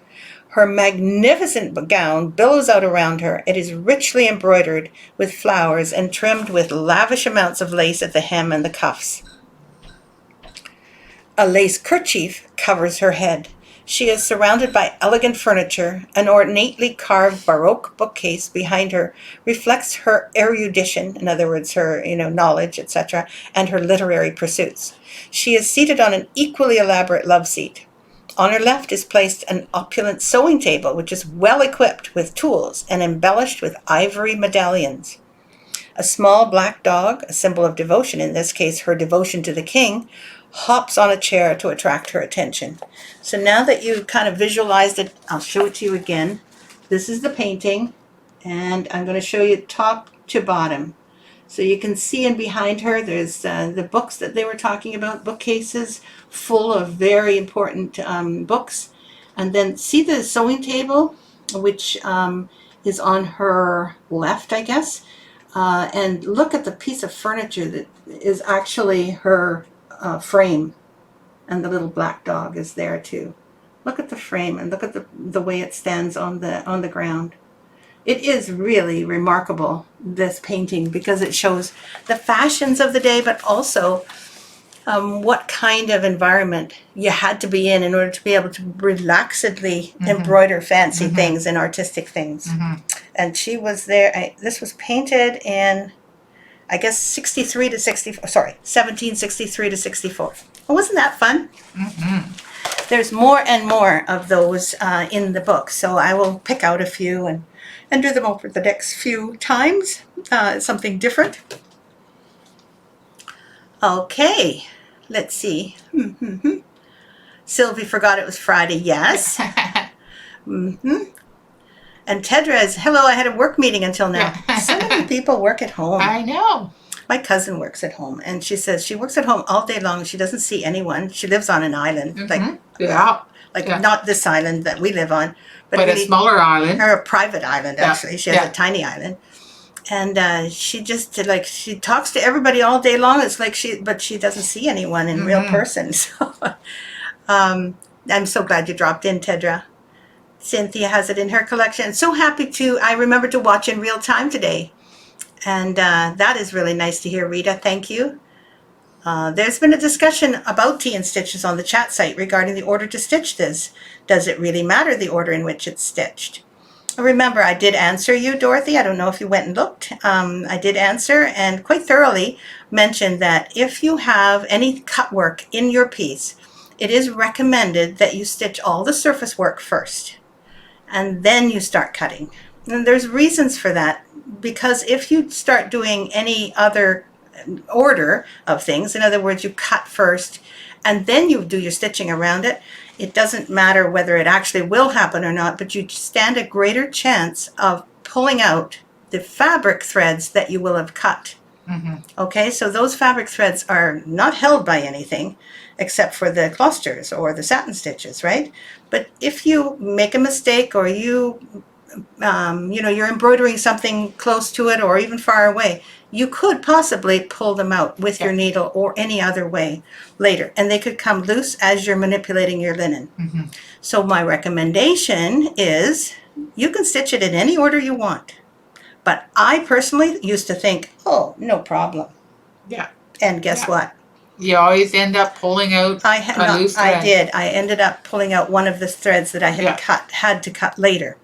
Her magnificent gown billows out around her. It is richly embroidered with flowers and trimmed with lavish amounts of lace at the hem and the cuffs. A lace kerchief covers her head. She is surrounded by elegant furniture. An ornately carved Baroque bookcase behind her reflects her erudition, in other words, her knowledge, etc., and her literary pursuits. She is seated on an equally elaborate love seat. On her left is placed an opulent sewing table, which is well equipped with tools and embellished with ivory medallions. A small black dog, a symbol of devotion, in this case her devotion to the king, hops on a chair to attract her attention. So now that you kind of visualized it, I'll show it to you again. This is the painting, and I'm going to show you top to bottom. So you can see in behind her, there's the books that they were talking about, bookcases full of very important books. And then see the sewing table, which is on her left, I guess. And look at the piece of furniture that is actually her frame, and the little black dog is there too. Look at the frame and look at the way it stands on the ground. It is really remarkable, this painting, because it shows the fashions of the day, but also what kind of environment you had to be in order to be able to relaxedly embroider fancy things and artistic things. And she was there. This was painted in, I guess, 1763 to 64. Well, wasn't that fun? There's more and more of those in the book, so I will pick out a few and do them over the next few times. Something different. Okay, let's see. Sylvie forgot it was Friday. Yes. And Tedra is, hello, I had a work meeting until now. So many people work at home. I know. My cousin works at home, and she says she works at home all day long. She doesn't see anyone. She lives on an island, not this island that we live on, but really, a smaller island, or a private island. Actually, she has a tiny island, and she just she talks to everybody all day long. It's like but she doesn't see anyone in real person. So, I'm so glad you dropped in, Tedra. Cynthia has it in her collection. So happy I remember to watch in real time today. And that is really nice to hear, Rita. Thank you. There's been a discussion about tea and stitches on the chat site regarding the order to stitch this. Does it really matter the order in which it's stitched? Remember, I did answer you, Dorothy. I don't know if you went and looked. I did answer and quite thoroughly mentioned that if you have any cut work in your piece, it is recommended that you stitch all the surface work first, and then you start cutting. And there's reasons for that, because if you start doing any other order of things, in other words, you cut first and then you do your stitching around it, it doesn't matter whether it actually will happen or not, but you stand a greater chance of pulling out the fabric threads that you will have cut. Okay, so those fabric threads are not held by anything except for the clusters or the satin stitches, right? But if you make a mistake, or you're embroidering something close to it or even far away, you could possibly pull them out with your needle or any other way later, and they could come loose as you're manipulating your linen. So my recommendation is you can stitch it in any order you want. But I personally used to think, oh, no problem. And guess what? You always end up pulling out a loose thread. I did. I ended up pulling out one of the threads that I had to cut later.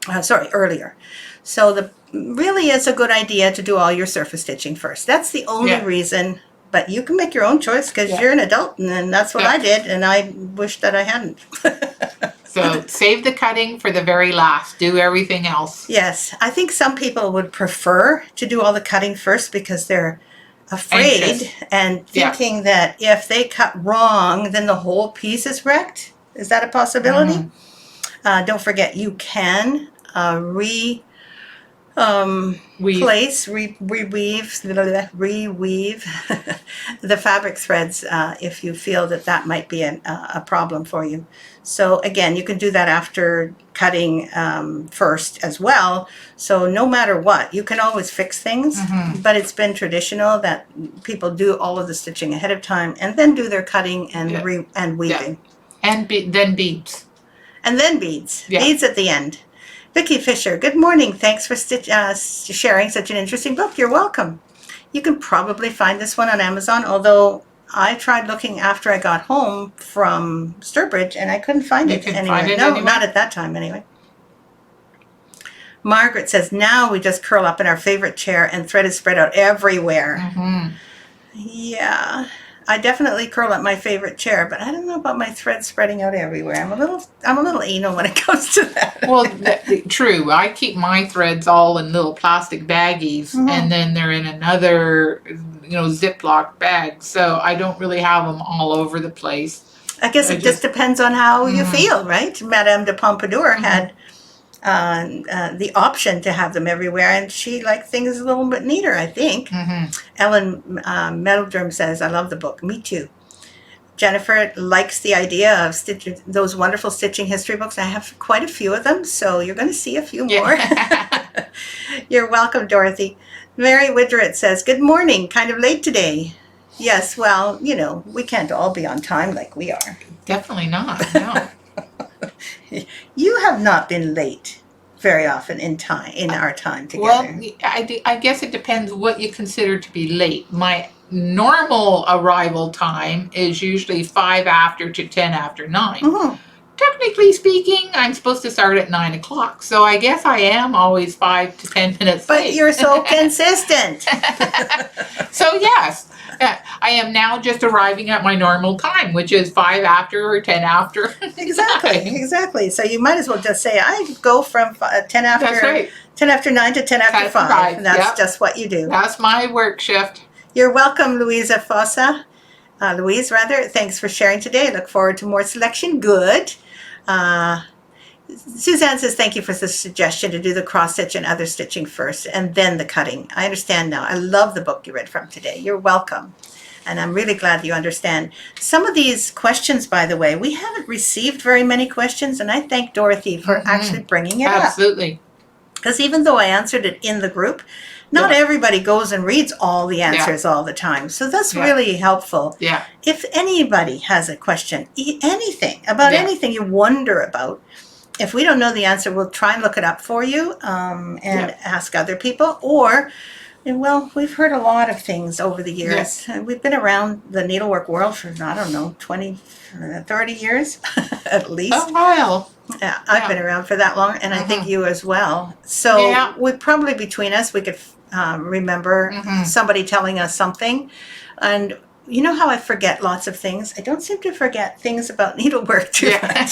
Earlier. So really it's a good idea to do all your surface stitching first. That's the only reason, but you can make your own choice because you're an adult, and that's what I did, and I wish that I hadn't. So save the cutting for the very last. Do everything else. Yes. I think some people would prefer to do all the cutting first because they're afraid and thinking that if they cut wrong, then the whole piece is wrecked. Is that a possibility? Don't forget, you can reweave the fabric threads if you feel that might be a problem for you. So again, you can do that after cutting first as well. So no matter what, you can always fix things, but it's been traditional that people do all of the stitching ahead of time and then do their cutting and weaving. And then beads. And then beads. Beads at the end. Vicki Fisher, good morning. Thanks for sharing such an interesting book. You're welcome. You can probably find this one on Amazon, although I tried looking after I got home from Sturbridge and I couldn't find it anywhere. No, not at that time anyway. Margaret says, now we just curl up in our favorite chair and thread is spread out everywhere. Yeah. I definitely curl up my favorite chair, but I don't know about my thread spreading out everywhere. I'm a little anal when it comes to that. Well, true. I keep my threads all in little plastic baggies, and then they're in another, Ziploc bag. So I don't really have them all over the place. I guess it just depends on how you feel, right? Madame de Pompadour had the option to have them everywhere, and she liked things a little bit neater, I think. Ellen Meldrum says, I love the book. Me too. Jennifer likes the idea of those wonderful stitching history books. I have quite a few of them, so you're going to see a few more. You're welcome, Dorothy. Mary Widrett says, good morning. Kind of late today. Yes, well, we can't all be on time like we are. Definitely not, no. You have not been late very often in our time together. Well, I guess it depends what you consider to be late. My normal arrival time is usually 5 after to 10 after 9. Technically speaking, I'm supposed to start at 9 o'clock, so I guess I am always 5 to 10 minutes late. But you're so consistent. So yes, I am now just arriving at my normal time, which is 5 after or 10 after. Exactly. So you might as well just say, I go from 10 after, That's right. 10 after 9 to 10 after 5. That's just what you do. That's my work shift. You're welcome, Louisa Fossa. Louise, thanks for sharing today. I look forward to more selection. Good. Suzanne says, thank you for the suggestion to do the cross stitch and other stitching first and then the cutting. I understand now. I love the book you read from today. You're welcome. And I'm really glad you understand. Some of these questions, by the way, we haven't received very many questions, and I thank Dorothy for actually bringing it up. Absolutely. Because even though I answered it in the group, not everybody goes and reads all the answers all the time. So that's really helpful. Yeah. If anybody has a question, anything, about anything you wonder about, if we don't know the answer, we'll try and look it up for you and ask other people. Or, well, we've heard a lot of things over the years. We've been around the needlework world for, 30 years at least. A while. Yeah, I've been around for that long, and I think you as well. So we probably, between us, we could remember somebody telling us something. And you know how I forget lots of things? I don't seem to forget things about needlework too much.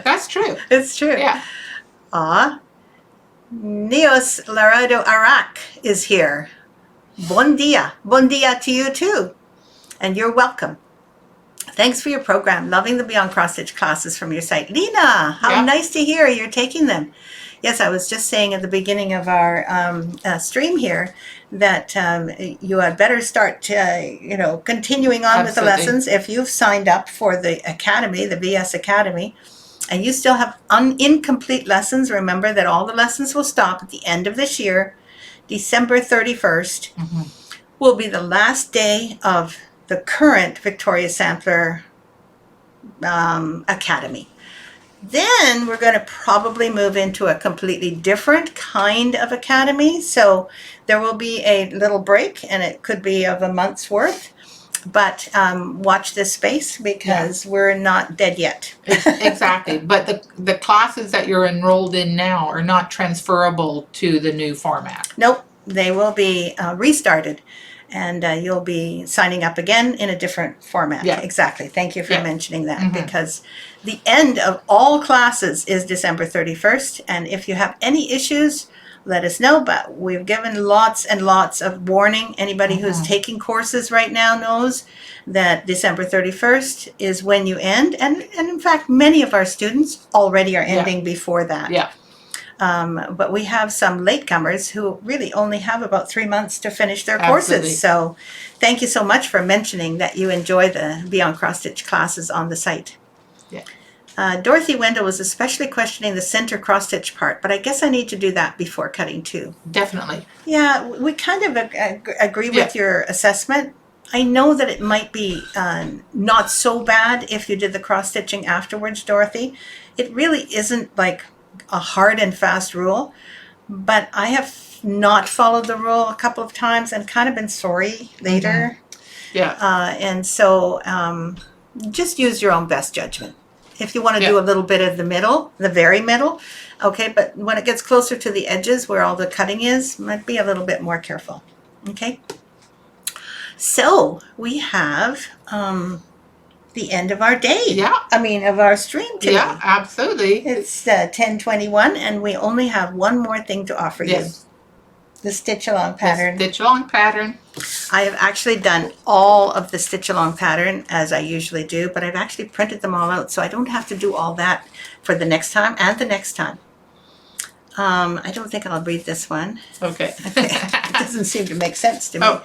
That's true. It's true. Yeah. Neos Laredo Arak is here. Bon dia. Bon dia to you too. And you're welcome. Thanks for your program. Loving the Beyond Cross Stitch classes from your site. Lena, how nice to hear you're taking them. Yes, I was just saying at the beginning of our stream here that you had better start, continuing on with the lessons. If you've signed up for the Academy, the VS Academy, and you still have incomplete lessons, remember that all the lessons will stop at the end of this year. December 31st will be the last day of the current Victoria Sampler Academy. Then we're going to probably move into a completely different kind of academy. So there will be a little break, and it could be of a month's worth. But watch this space because we're not dead yet. Exactly. But the classes that you're enrolled in now are not transferable to the new format. Nope, they will be restarted. And you'll be signing up again in a different format. Yeah. Exactly. Thank you for mentioning that because the end of all classes is December 31st. And if you have any issues, let us know. But we've given lots and lots of warning. Anybody who's taking courses right now knows that December 31st is when you end. And in fact, many of our students already are ending before that. Yeah. But we have some latecomers who really only have about 3 months to finish their courses. So thank you so much for mentioning that you enjoy the Beyond Cross Stitch classes on the site. Yeah. Dorothy Wendell was especially questioning the center cross stitch part, but I guess I need to do that before cutting too. Definitely. Yeah, we kind of agree with your assessment. I know that it might be not so bad if you did the cross stitching afterwards, Dorothy. It really isn't like a hard and fast rule, but I have not followed the rule a couple of times and kind of been sorry later. Yeah. And so just use your own best judgment. If you want to do a little bit of the middle, the very middle, okay, but when it gets closer to the edges where all the cutting is, might be a little bit more careful. Okay. So we have the end of our day. Yeah. I mean, of our stream today. Yeah, absolutely. It's 10:21, and we only have one more thing to offer you. The stitch along pattern. The stitch along pattern. I have actually done all of the stitch along pattern as I usually do, but I've actually printed them all out, so I don't have to do all that for the next time and the next time. I don't think I'll read this one. Okay. It doesn't seem to make sense to me.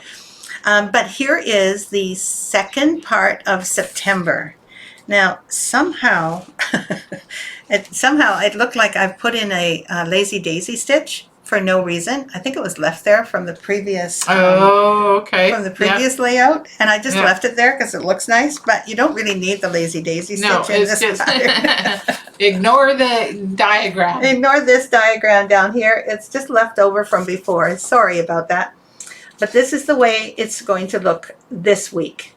But here is the second part of September. Now, somehow it looked like I've put in a lazy daisy stitch for no reason. I think it was left there from the previous from the previous layout, and I just left it there because it looks nice. But you don't really need the lazy daisy stitch in this pattern. Ignore the diagram. Ignore this diagram down here. It's just left over from before. Sorry about that. But this is the way it's going to look this week.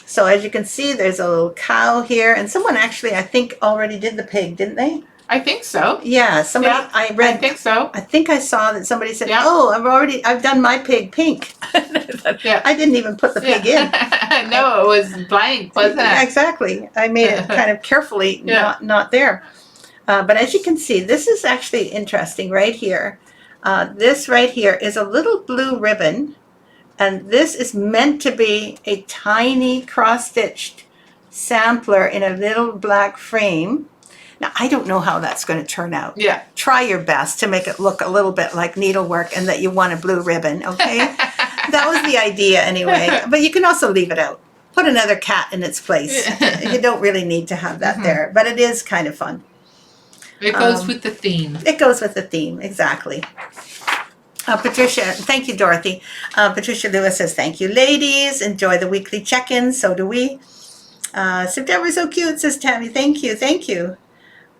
So as you can see, there's a little cow here, and someone actually, I think, already did the pig, didn't they? I think so. Yeah, somebody. Yeah, I read. I think so. I think I saw that somebody said, "Oh, I've done my pig pink." I didn't even put the pig in. No, it was blank, wasn't it? Exactly. I made it kind of carefully, not there. But as you can see, this is actually interesting right here. This right here is a little blue ribbon, and this is meant to be a tiny cross-stitched sampler in a little black frame. Now, I don't know how that's going to turn out. Yeah. Try your best to make it look a little bit like needlework and that you want a blue ribbon, okay? That was the idea anyway. But you can also leave it out. Put another cat in its place. You don't really need to have that there, but it is kind of fun. It goes with the theme. It goes with the theme, exactly. Patricia, thank you, Dorothy. Patricia Lewis says, thank you, ladies. Enjoy the weekly check-ins. So do we. September's so cute, says Tammy. Thank you, thank you.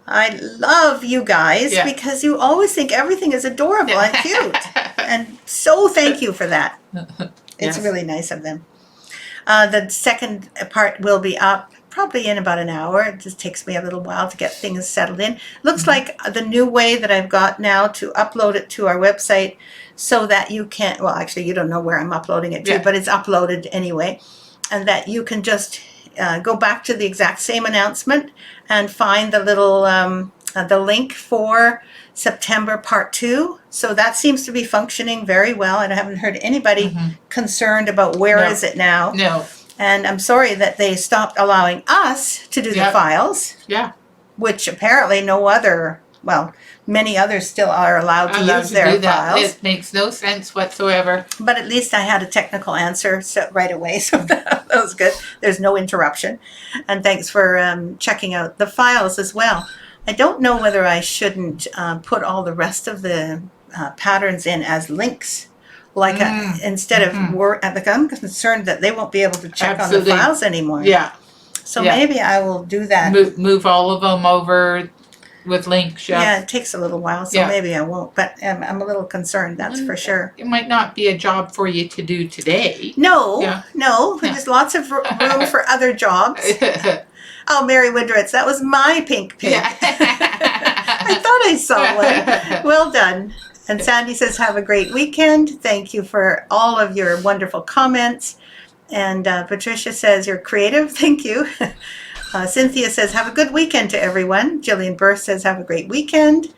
I love you guys because you always think everything is adorable and cute. And so thank you for that. It's really nice of them. The second part will be up probably in about an hour. It just takes me a little while to get things settled in. Looks like the new way that I've got now to upload it to our website so that you can, well, actually, you don't know where I'm uploading it to, but it's uploaded anyway. And that you can just go back to the exact same announcement and find the little the link for September part 2. So that seems to be functioning very well. And I haven't heard anybody concerned about where is it now. No. And I'm sorry that they stopped allowing us to do the files. Yeah. Which apparently no other, well, many others still are allowed to use their files. It makes no sense whatsoever. But at least I had a technical answer right away, so that was good. There's no interruption. And thanks for checking out the files as well. I don't know whether I shouldn't put all the rest of the patterns in as links. Like instead of like I'm concerned that they won't be able to check on the files anymore. Yeah. So maybe I will do that. Move all of them over with links. Yeah, it takes a little while, so maybe I won't. But I'm a little concerned, that's for sure. It might not be a job for you to do today. No. There's lots of room for other jobs. Oh, Mary Woodritz, that was my pink pig. Yeah. I thought I saw one. Well done. And Sandy says, have a great weekend. Thank you for all of your wonderful comments. And Patricia says, you're creative. Thank you. Cynthia says, have a good weekend to everyone. Jillian Burr says, have a great weekend.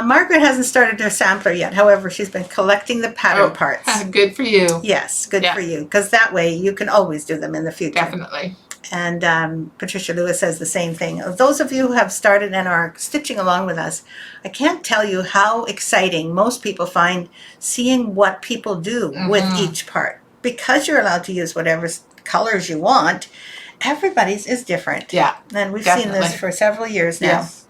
Margaret hasn't started her sampler yet. However, she's been collecting the pattern parts. Good for you. Yes, good for you. Because that way you can always do them in the future. Definitely. And Patricia Lewis says the same thing. Those of you who have started and are stitching along with us, I can't tell you how exciting most people find seeing what people do with each part. Because you're allowed to use whatever colors you want, everybody's is different. Yeah. And we've seen this for several years now. Yes.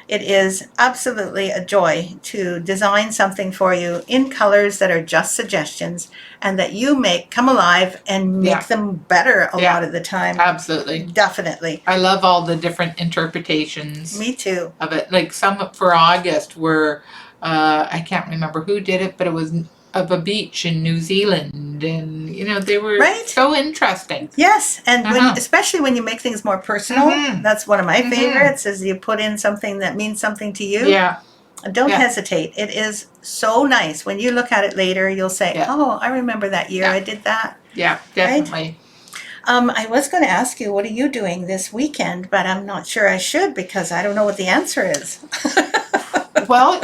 It is absolutely a joy to design something for you in colors that are just suggestions and that you make come alive and make them better a lot of the time. Absolutely. Definitely. I love all the different interpretations. Me too. Of it. Like some for August were, I can't remember who did it, but it was of a beach in New Zealand, and they were so interesting. Yes, and especially when you make things more personal, that's one of my favorites, is you put in something that means something to you. Yeah. Don't hesitate. It is so nice. When you look at it later, you'll say, oh, I remember that year I did that. Yeah, definitely. Right? I was going to ask you, what are you doing this weekend? But I'm not sure I should, because I don't know what the answer is. Well,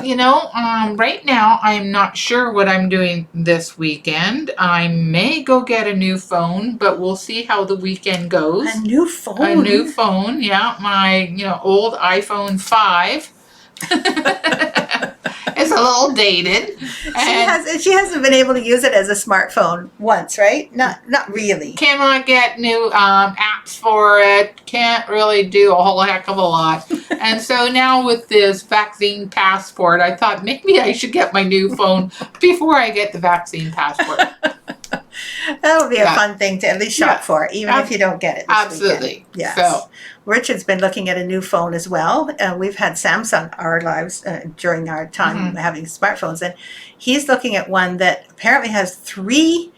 right now I'm not sure what I'm doing this weekend. I may go get a new phone, but we'll see how the weekend goes. A new phone? A new phone, yeah. My, old iPhone 5. It's a little dated. She hasn't been able to use it as a smartphone once, right? Not really. Cannot get new apps for it. Can't really do a whole heck of a lot. And so now with this vaccine passport, I thought maybe I should get my new phone before I get the vaccine passport. That would be a fun thing to at least shop for, even if you don't get it this Absolutely. weekend. Yes. So, Richard's been looking at a new phone as well. We've had Samsung our lives during our time having smartphones, and he's looking at one that apparently has 3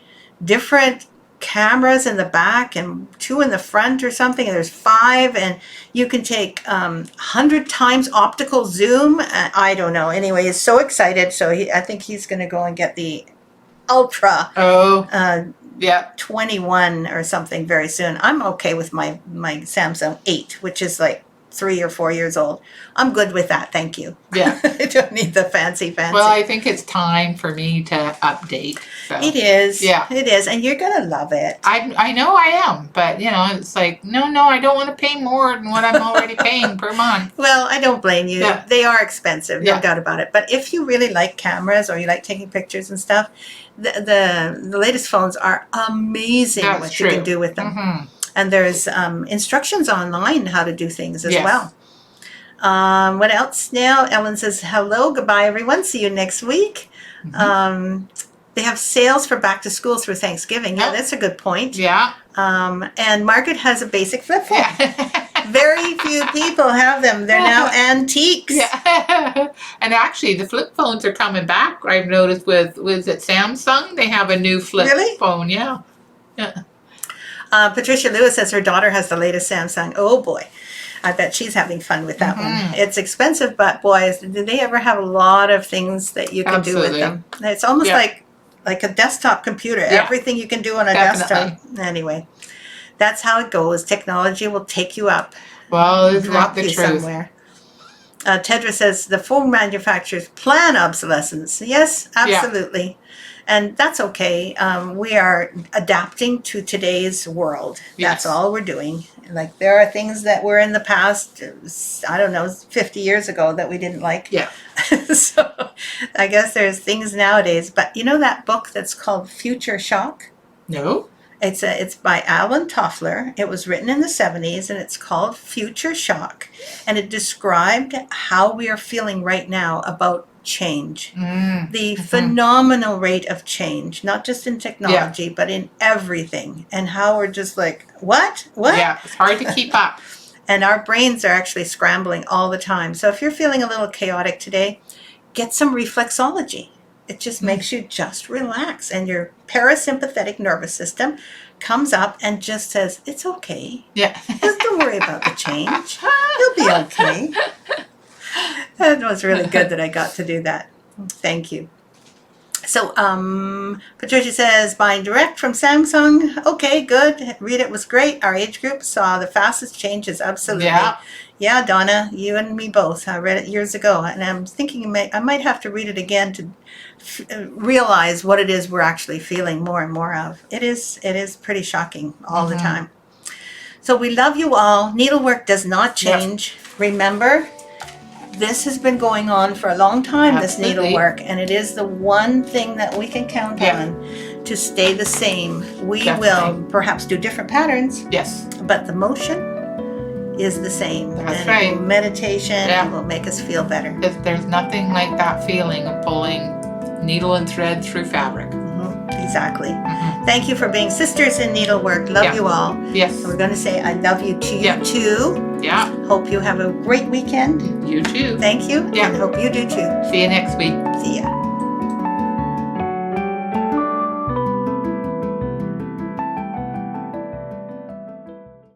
different cameras in the back and 2 in the front or something, and there's 5, and you can take 100 times optical zoom. I don't know. Anyway, he's so excited, so I think he's going to go and get the Ultra 21 or something very soon. I'm okay with my Samsung 8, which is like 3 or 4 years old. I'm good with that, thank you. Yeah. I don't need the fancy. Well, I think it's time for me to update. So. It is. Yeah. It is, and you're going to love it. I know I am, but, it's like, no, I don't want to pay more than what I'm already paying per month. Well, I don't blame you. Yeah. They are expensive, no doubt about it. But if you really like cameras or you like taking pictures and stuff, the latest phones are amazing. That's what true. You can do with them. And there's instructions online how to do things as well. What else now? Ellen says, hello, goodbye, everyone. See you next week. They have sales for back to school through Thanksgiving. Yeah, that's a good point. Yeah. And Margaret has a basic flip phone. Very few people have them. They're now antiques. Yeah. And actually, the flip phones are coming back. I've noticed with it Samsung? They have a new flip phone. Yeah. Yeah. Patricia Lewis says her daughter has the latest Samsung. Oh, boy. I bet she's having fun with that one. It's expensive, but boys, do they ever have a lot of things that you can do with them. It's almost like a desktop computer. Everything you can do on a desktop. Anyway, that's how it goes. Technology will take you up. Well, isn't that the truth? Somewhere. Tedra says the phone manufacturers plan obsolescence. Yes, absolutely. Yeah. And that's okay. We are adapting to today's world. That's all we're doing. Like, there are things that were in the past, I don't know, 50 years ago that we didn't like. Yeah. So I guess there's things nowadays. But you know that book that's called Future Shock? No. It's by Alan Toffler. It was written in the 70s, and it's called Future Shock. And it described how we are feeling right now about change. The phenomenal rate of change, not just in technology, but in everything. And how we're just like, what? Yeah, it's hard to keep up. And our brains are actually scrambling all the time. So if you're feeling a little chaotic today, get some reflexology. It just makes you just relax. And your parasympathetic nervous system comes up and just says, it's okay. Yeah. Just don't worry about the change. You'll be okay. It was really good that I got to do that. Thank you. So, Patricia says, buying direct from Samsung. Okay, good. Read it was great. Our age group saw the fastest changes. Absolutely. Yeah. Yeah, Donna, you and me both. I read it years ago, and I'm thinking I might have to read it again to realize what it is we're actually feeling more and more of. It is pretty shocking all the time. So we love you all. Needlework does not change. Yep. Remember, this has been going on for a long time, Absolutely. This needlework, and it is the one thing that we can count on to stay the same. We will perhaps do different patterns. Yes. But the motion is the same. That's right. Meditation will make us feel better. There's nothing like that feeling of pulling needle and thread through fabric. Exactly. Thank you for being sisters in needlework. Love you all. Yes. We're going to say I love you to you too. Yeah. Hope you have a great weekend. You too. Thank you. Yeah. And hope you do too. See you next week. See ya.